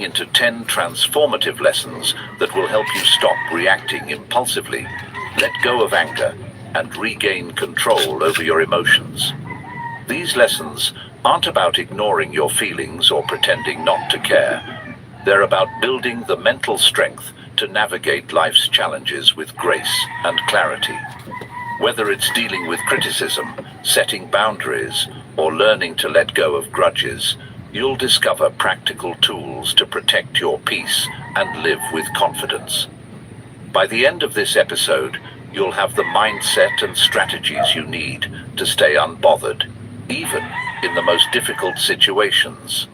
into 10 transformative lessons that will help you stop reacting impulsively, let go of anger, and regain control over your emotions. These lessons aren't about ignoring your feelings or pretending not to care. They're about building the mental strength to navigate life's challenges with grace and clarity. Whether it's dealing with criticism, setting boundaries, or learning to let go of grudges, you'll discover practical tools to protect your peace and live with confidence. By the end of this episode, you'll have the mindset and strategies you need to stay unbothered, even in the most difficult situations.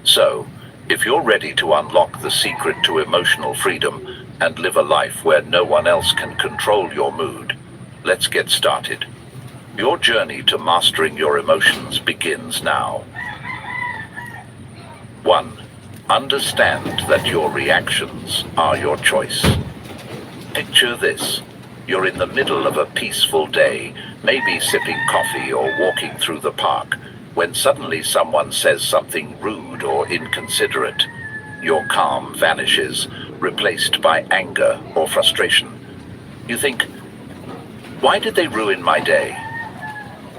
So, if you're ready to unlock the secret to emotional freedom and live a life where no one else can control your mood, let's get started. Your journey to mastering your emotions begins now. 1. Understand that your reactions are your choice. Picture this. You're in the middle of a peaceful day, maybe sipping coffee or walking through the park, when suddenly someone says something rude or inconsiderate. Your calm vanishes, replaced by anger or frustration. You think, why did they ruin my day?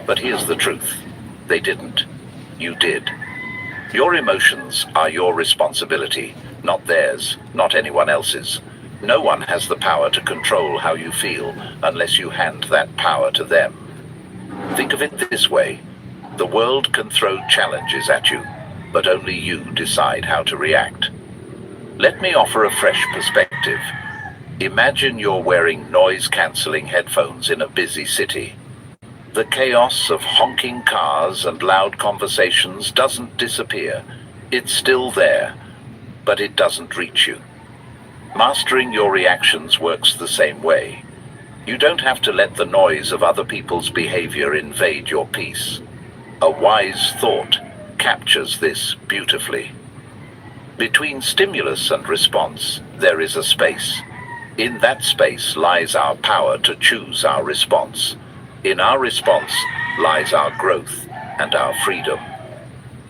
But here's the truth. They didn't. You did. Your emotions are your responsibility, not theirs, not anyone else's. No one has the power to control how you feel unless you hand that power to them. Think of it this way. The world can throw challenges at you, but only you decide how to react. Let me offer a fresh perspective. Imagine you're wearing noise-canceling headphones in a busy city. The chaos of honking cars and loud conversations doesn't disappear. It's still there, but it doesn't reach you. Mastering your reactions works the same way. You don't have to let the noise of other people's behavior invade your peace. A wise thought captures this beautifully. Between stimulus and response, there is a space. In that space lies our power to choose our response. In our response lies our growth and our freedom.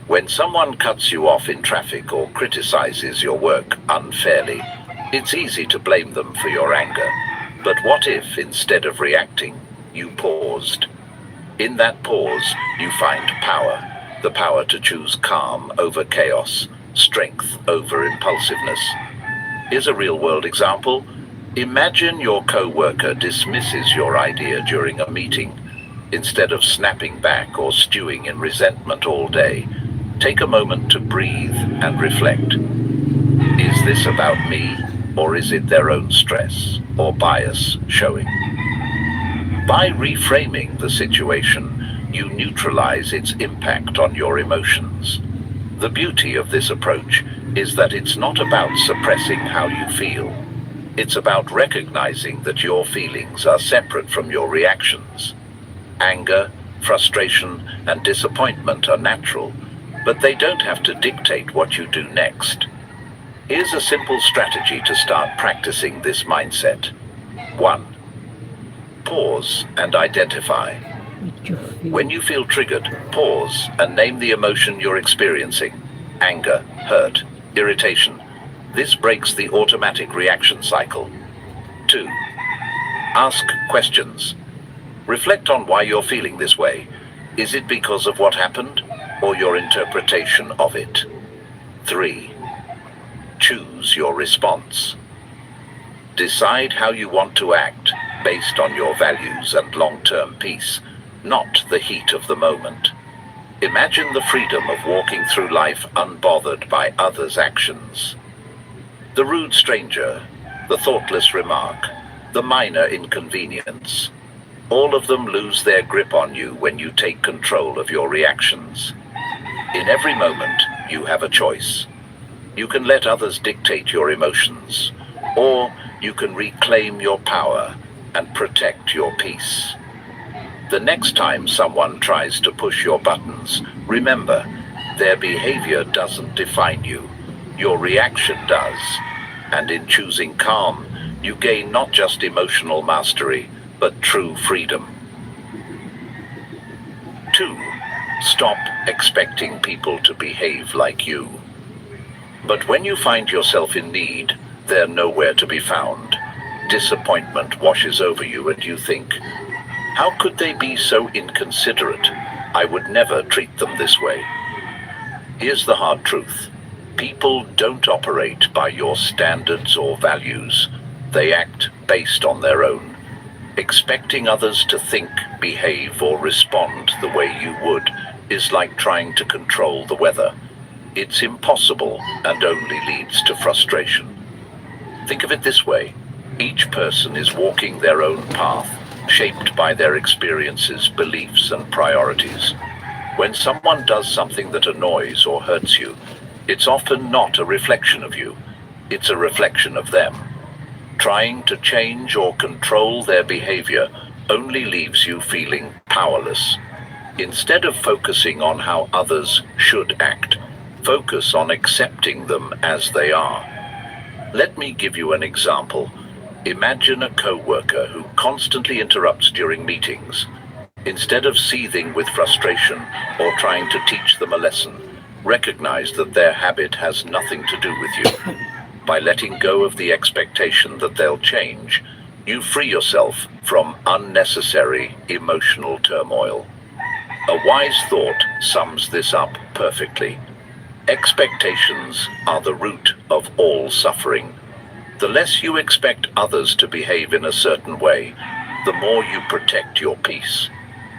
When someone cuts you off in traffic or criticizes your work unfairly, it's easy to blame them for your anger. But what if, instead of reacting, you paused? In that pause, you find power, the power to choose calm over chaos, strength over impulsiveness. Here's a real-world example. Imagine your co-worker dismisses your idea during a meeting. Instead of snapping back or stewing in resentment all day, take a moment to breathe and reflect. Is this about me, or is it their own stress or bias showing? By reframing the situation, you neutralize its impact on your emotions. The beauty of this approach is that it's not about suppressing how you feel. It's about recognizing that your feelings are separate from your reactions. Anger, frustration, and disappointment are natural, but they don't have to dictate what you do next. Here's a simple strategy to start practicing this mindset. 1. Pause and identify. When you feel triggered, pause and name the emotion you're experiencing. Anger, hurt, irritation. This breaks the automatic reaction cycle. 2. Ask questions. Reflect on why you're feeling this way. Is it because of what happened, or your interpretation of it? 3. Choose your response. Decide how you want to act based on your values and long-term peace, not the heat of the moment. Imagine the freedom of walking through life unbothered by others' actions. The rude stranger, the thoughtless remark, the minor inconvenience, all of them lose their grip on you when you take control of your reactions. In every moment, you have a choice. You can let others dictate your emotions, or you can reclaim your power and protect your peace. The next time someone tries to push your buttons, remember, their behavior doesn't define you. Your reaction does. And in choosing calm, you gain not just emotional mastery, but true freedom. 2. Stop expecting people to behave like you. But when you find yourself in need, they're nowhere to be found. Disappointment washes over you and you think, how could they be so inconsiderate? I would never treat them this way. Here's the hard truth. People don't operate by your standards or values. They act based on their own. Expecting others to think, behave, or respond the way you would is like trying to control the weather. It's impossible and only leads to frustration. Think of it this way. Each person is walking their own path, shaped by their experiences, beliefs, and priorities. When someone does something that annoys or hurts you, it's often not a reflection of you. It's a reflection of them. Trying to change or control their behavior only leaves you feeling powerless. Instead of focusing on how others should act, focus on accepting them as they are. Let me give you an example. Imagine a co-worker who constantly interrupts during meetings. Instead of seething with frustration or trying to teach them a lesson, recognize that their habit has nothing to do with you. By letting go of the expectation that they'll change, you free yourself from unnecessary emotional turmoil. A wise thought sums this up perfectly. Expectations are the root of all suffering. The less you expect others to behave in a certain way, the more you protect your peace.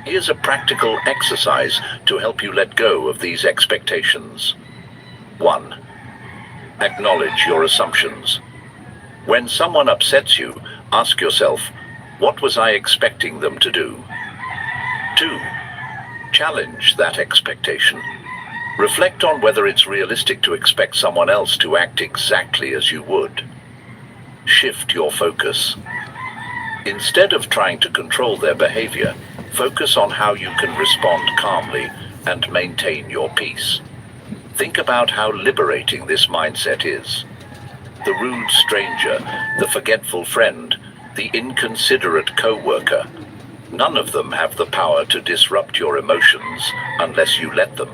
Here's a practical exercise to help you let go of these expectations. 1. Acknowledge your assumptions. When someone upsets you, ask yourself, what was I expecting them to do? 2. Challenge that expectation. Reflect on whether it's realistic to expect someone else to act exactly as you would. Shift your focus. Instead of trying to control their behavior, focus on how you can respond calmly and maintain your peace. Think about how liberating this mindset is. The rude stranger, the forgetful friend, the inconsiderate co-worker, none of them have the power to disrupt your emotions unless you let them.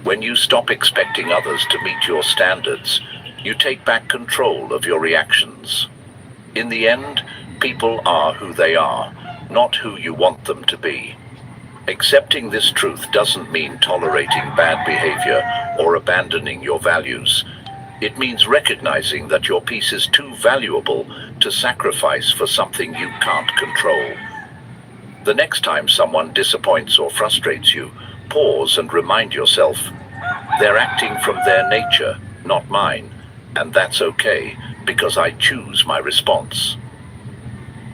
When you stop expecting others to meet your standards, you take back control of your reactions. In the end, people are who they are, not who you want them to be. Accepting this truth doesn't mean tolerating bad behavior or abandoning your values. It means recognizing that your peace is too valuable to sacrifice for something you can't control. The next time someone disappoints or frustrates you, pause and remind yourself, they're acting from their nature, not mine, and that's okay, because I choose my response.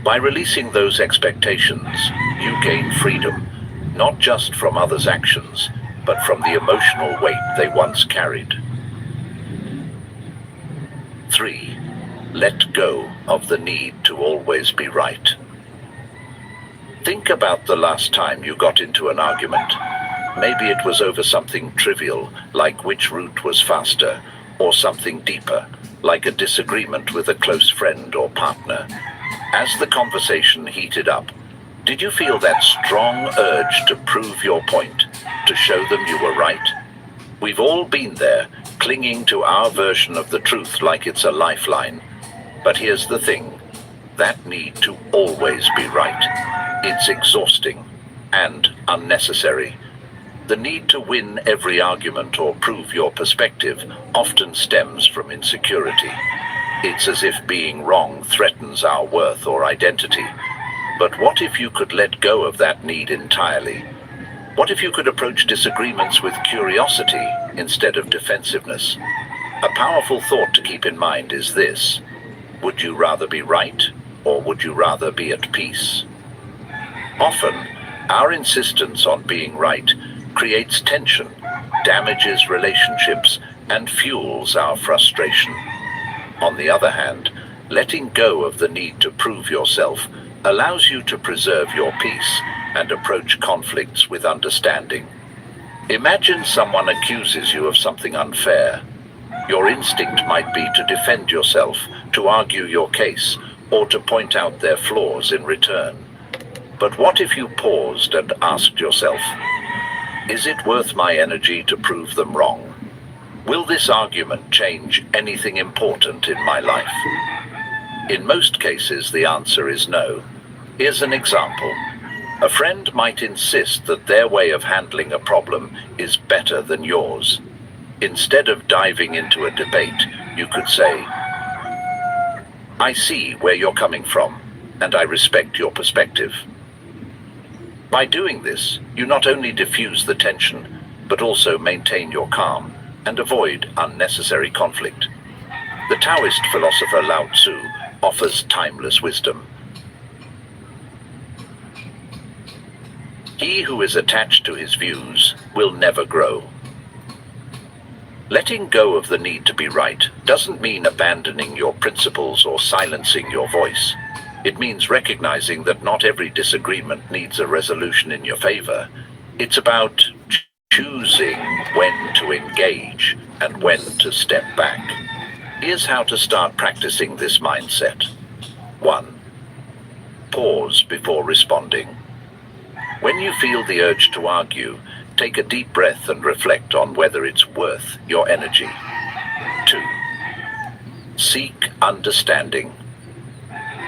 By releasing those expectations, you gain freedom, not just from others' actions, but from the emotional weight they once carried. 3. Let go of the need to always be right. Think about the last time you got into an argument. Maybe it was over something trivial, like which route was faster, or something deeper, like a disagreement with a close friend or partner. As the conversation heated up, did you feel that strong urge to prove your point, to show them you were right? We've all been there, clinging to our version of the truth like it's a lifeline. But here's the thing, that need to always be right. It's exhausting and unnecessary. The need to win every argument or prove your perspective often stems from insecurity. It's as if being wrong threatens our worth or identity. But what if you could let go of that need entirely? What if you could approach disagreements with curiosity instead of defensiveness? A powerful thought to keep in mind is this: would you rather be right, or would you rather be at peace? Often, our insistence on being right creates tension, damages relationships, and fuels our frustration. On the other hand, letting go of the need to prove yourself allows you to preserve your peace and approach conflicts with understanding. Imagine someone accuses you of something unfair. Your instinct might be to defend yourself, to argue your case, or to point out their flaws in return. But what if you paused and asked yourself, is it worth my energy to prove them wrong? Will this argument change anything important in my life? In most cases, the answer is no. Here's an example. A friend might insist that their way of handling a problem is better than yours. Instead of diving into a debate, you could say, "I see where you're coming from, and I respect your perspective." By doing this, you not only diffuse the tension, but also maintain your calm and avoid unnecessary conflict. The Taoist philosopher Lao Tzu offers timeless wisdom. He who is attached to his views will never grow. Letting go of the need to be right doesn't mean abandoning your principles or silencing your voice. It means recognizing that not every disagreement needs a resolution in your favor. It's about choosing when to engage and when to step back. Here's how to start practicing this mindset. 1. Pause before responding. When you feel the urge to argue, take a deep breath and reflect on whether it's worth your energy. 2. Seek understanding.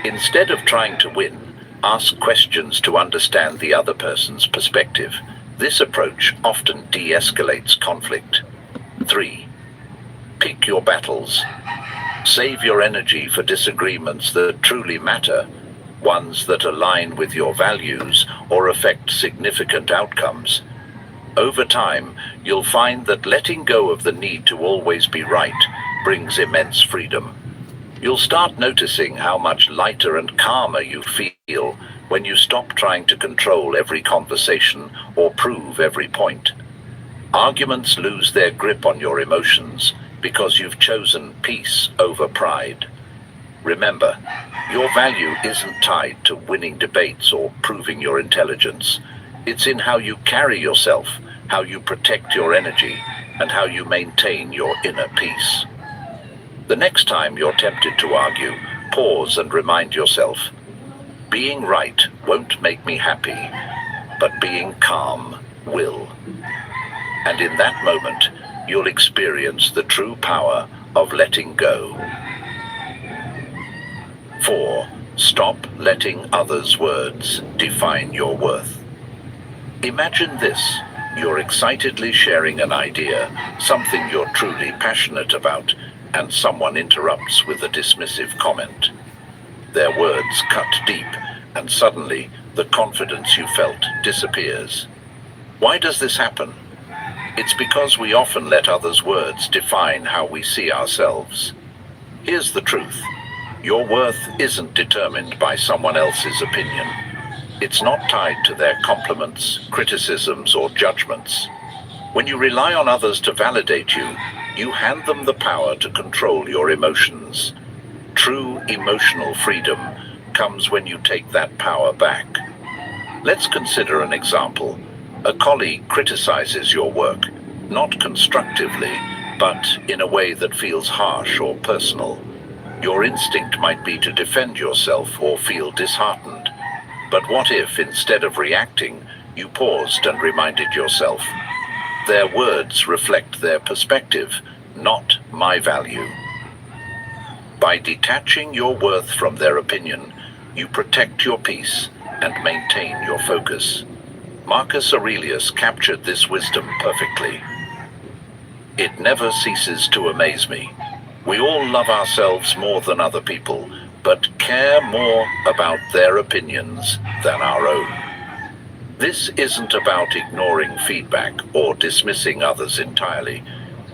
Instead of trying to win, ask questions to understand the other person's perspective. This approach often de-escalates conflict. 3. Pick your battles. Save your energy for disagreements that truly matter, ones that align with your values or affect significant outcomes. Over time, you'll find that letting go of the need to always be right brings immense freedom. You'll start noticing how much lighter and calmer you feel when you stop trying to control every conversation or prove every point. Arguments lose their grip on your emotions because you've chosen peace over pride. Remember, your value isn't tied to winning debates or proving your intelligence. It's in how you carry yourself, how you protect your energy, and how you maintain your inner peace. The next time you're tempted to argue, pause and remind yourself, being right won't make me happy, but being calm will. And in that moment, you'll experience the true power of letting go. 4. Stop letting others' words define your worth. Imagine this. You're excitedly sharing an idea, something you're truly passionate about, and someone interrupts with a dismissive comment. Their words cut deep, and suddenly the confidence you felt disappears. Why does this happen? It's because we often let others' words define how we see ourselves. Here's the truth. Your worth isn't determined by someone else's opinion. It's not tied to their compliments, criticisms, or judgments. When you rely on others to validate you, you hand them the power to control your emotions. True emotional freedom comes when you take that power back. Let's consider an example. A colleague criticizes your work, not constructively, but in a way that feels harsh or personal. Your instinct might be to defend yourself or feel disheartened. But what if, instead of reacting, you paused and reminded yourself, their words reflect their perspective, not my value. By detaching your worth from their opinion, you protect your peace and maintain your focus. Marcus Aurelius captured this wisdom perfectly. It never ceases to amaze me. We all love ourselves more than other people, but care more about their opinions than our own. This isn't about ignoring feedback or dismissing others entirely.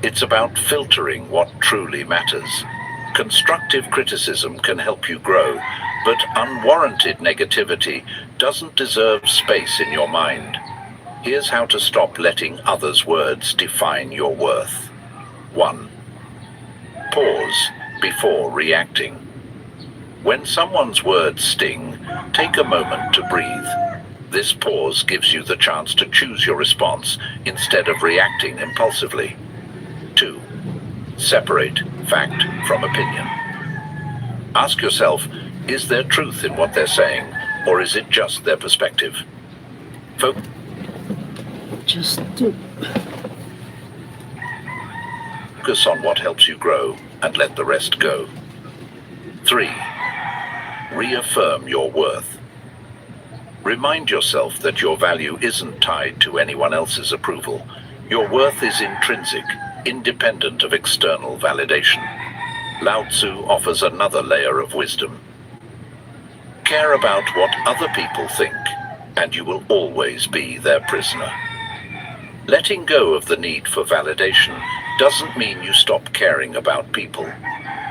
It's about filtering what truly matters. Constructive criticism can help you grow, but unwarranted negativity doesn't deserve space in your mind. Here's how to stop letting others' words define your worth. 1. Pause before reacting. When someone's words sting, take a moment to breathe. This pause gives you the chance to choose your response instead of reacting impulsively. 2. Separate fact from opinion. Ask yourself, is there truth in what they're saying, or is it just their perspective? Focus on what helps you grow and let the rest go. 3. Reaffirm your worth. Remind yourself that your value isn't tied to anyone else's approval. Your worth is intrinsic, independent of external validation. Lao Tzu offers another layer of wisdom. Care about what other people think, and you will always be their prisoner. Letting go of the need for validation doesn't mean you stop caring about people.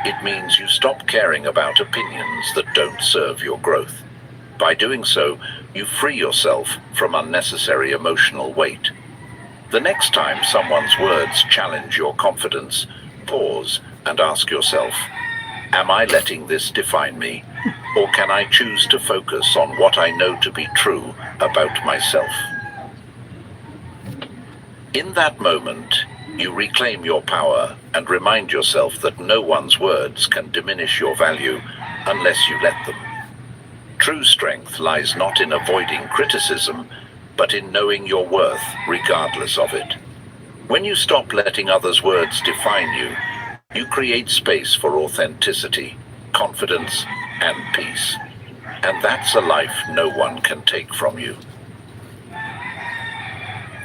It means you stop caring about opinions that don't serve your growth. By doing so, you free yourself from unnecessary emotional weight. The next time someone's words challenge your confidence, pause and ask yourself, am I letting this define me? Or can I choose to focus on what I know to be true about myself? In that moment, you reclaim your power and remind yourself that no one's words can diminish your value unless you let them. True strength lies not in avoiding criticism, but in knowing your worth regardless of it. When you stop letting others' words define you, you create space for authenticity, confidence, and peace. And that's a life no one can take from you.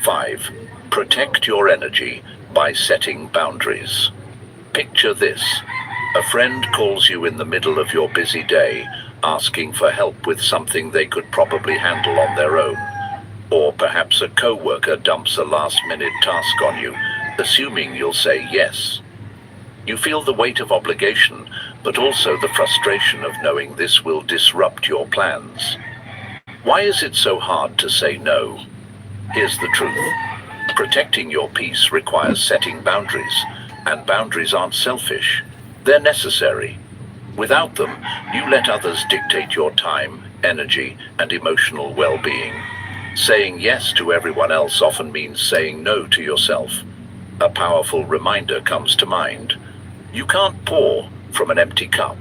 5. Protect your energy by setting boundaries. Picture this. A friend calls you in the middle of your busy day, asking for help with something they could probably handle on their own. Or perhaps a co-worker dumps a last-minute task on you, assuming you'll say yes. You feel the weight of obligation, but also the frustration of knowing this will disrupt your plans. Why is it so hard to say no? Here's the truth. Protecting your peace requires setting boundaries, and boundaries aren't selfish. They're necessary. Without them, you let others dictate your time, energy, and emotional well-being. Saying yes to everyone else often means saying no to yourself. A powerful reminder comes to mind. You can't pour from an empty cup.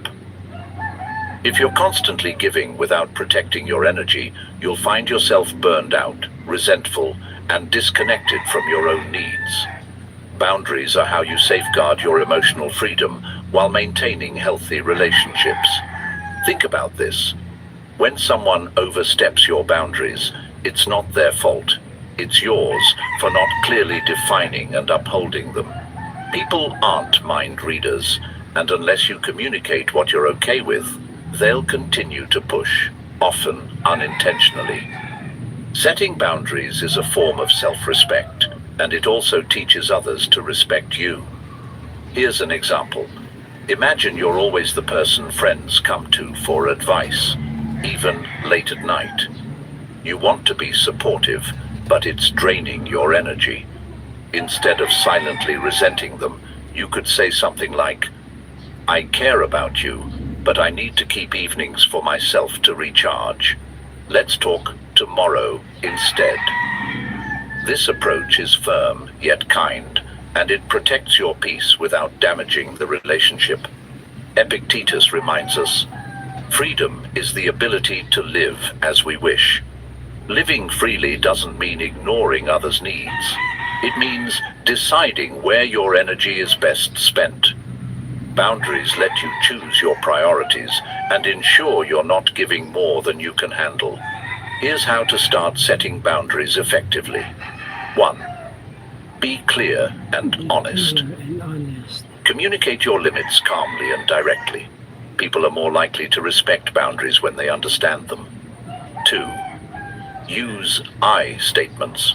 If you're constantly giving without protecting your energy, you'll find yourself burned out, resentful, and disconnected from your own needs. Boundaries are how you safeguard your emotional freedom while maintaining healthy relationships. Think about this. When someone oversteps your boundaries, it's not their fault. It's yours for not clearly defining and upholding them. People aren't mind readers, and unless you communicate what you're okay with, they'll continue to push, often unintentionally. Setting boundaries is a form of self-respect, and it also teaches others to respect you. Here's an example. Imagine you're always the person friends come to for advice, even late at night. You want to be supportive, but it's draining your energy. Instead of silently resenting them, you could say something like, I care about you, but I need to keep evenings for myself to recharge. Let's talk tomorrow instead. This approach is firm yet kind, and it protects your peace without damaging the relationship. Epictetus reminds us, freedom is the ability to live as we wish. Living freely doesn't mean ignoring others' needs. It means deciding where your energy is best spent. Boundaries let you choose your priorities and ensure you're not giving more than you can handle. Here's how to start setting boundaries effectively. 1. Be clear and honest. Communicate your limits calmly and directly. People are more likely to respect boundaries when they understand them. 2. Use I statements.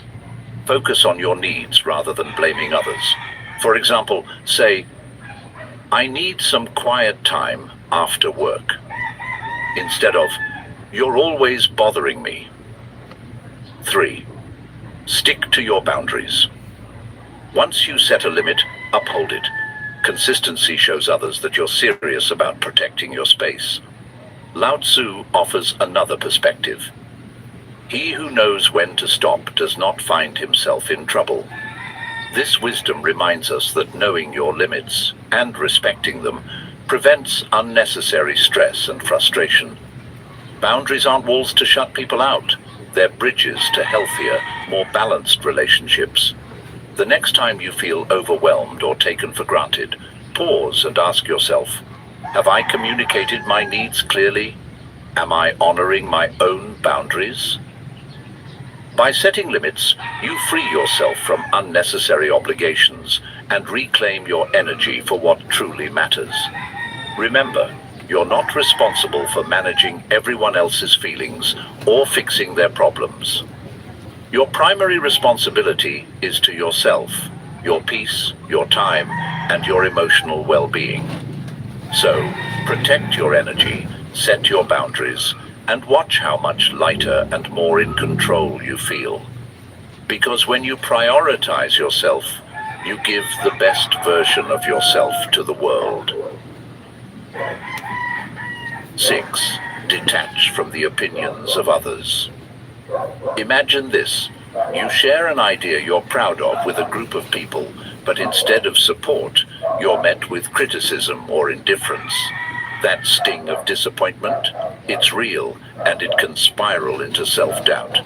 Focus on your needs rather than blaming others. For example, say, I need some quiet time after work, instead of, you're always bothering me. 3. Stick to your boundaries. Once you set a limit, uphold it. Consistency shows others that you're serious about protecting your space. Lao Tzu offers another perspective. He who knows when to stop does not find himself in trouble. This wisdom reminds us that knowing your limits and respecting them prevents unnecessary stress and frustration. Boundaries aren't walls to shut people out. They're bridges to healthier, more balanced relationships. The next time you feel overwhelmed or taken for granted, pause and ask yourself, have I communicated my needs clearly? Am I honoring my own boundaries? By setting limits, you free yourself from unnecessary obligations and reclaim your energy for what truly matters. Remember, you're not responsible for managing everyone else's feelings or fixing their problems. Your primary responsibility is to yourself, your peace, your time, and your emotional well-being. So, protect your energy, set your boundaries, and watch how much lighter and more in control you feel. Because when you prioritize yourself, you give the best version of yourself to the world. 6. Detach from the opinions of others. Imagine this. You share an idea you're proud of with a group of people, but instead of support, you're met with criticism or indifference. That sting of disappointment, it's real, and it can spiral into self-doubt.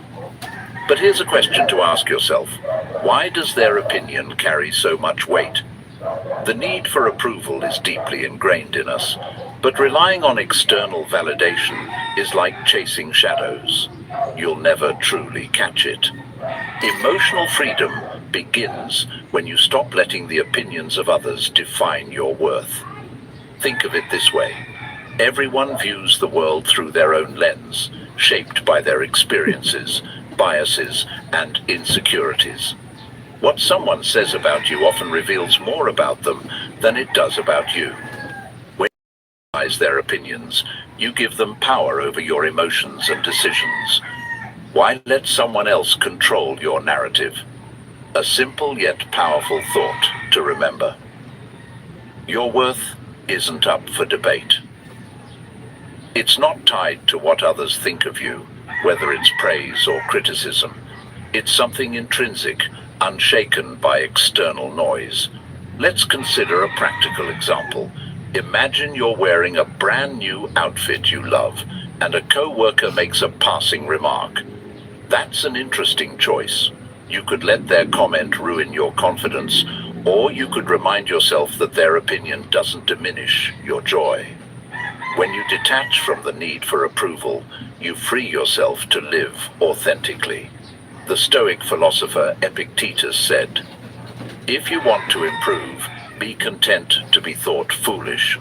But here's a question to ask yourself. Why does their opinion carry so much weight? The need for approval is deeply ingrained in us, but relying on external validation is like chasing shadows. You'll never truly catch it. Emotional freedom begins when you stop letting the opinions of others define your worth. Think of it this way. Everyone views the world through their own lens, shaped by their experiences, biases, and insecurities. What someone says about you often reveals more about them than it does about you. When you recognize their opinions, you give them power over your emotions and decisions. Why let someone else control your narrative? A simple yet powerful thought to remember. Your worth isn't up for debate. It's not tied to what others think of you, whether it's praise or criticism. It's something intrinsic, unshaken by external noise. Let's consider a practical example. Imagine you're wearing a brand new outfit you love, and a co-worker makes a passing remark. That's an interesting choice. You could let their comment ruin your confidence, or you could remind yourself that their opinion doesn't diminish your joy. When you detach from the need for approval, you free yourself to live authentically. The Stoic philosopher Epictetus said, "If you want to improve, be content to be thought foolish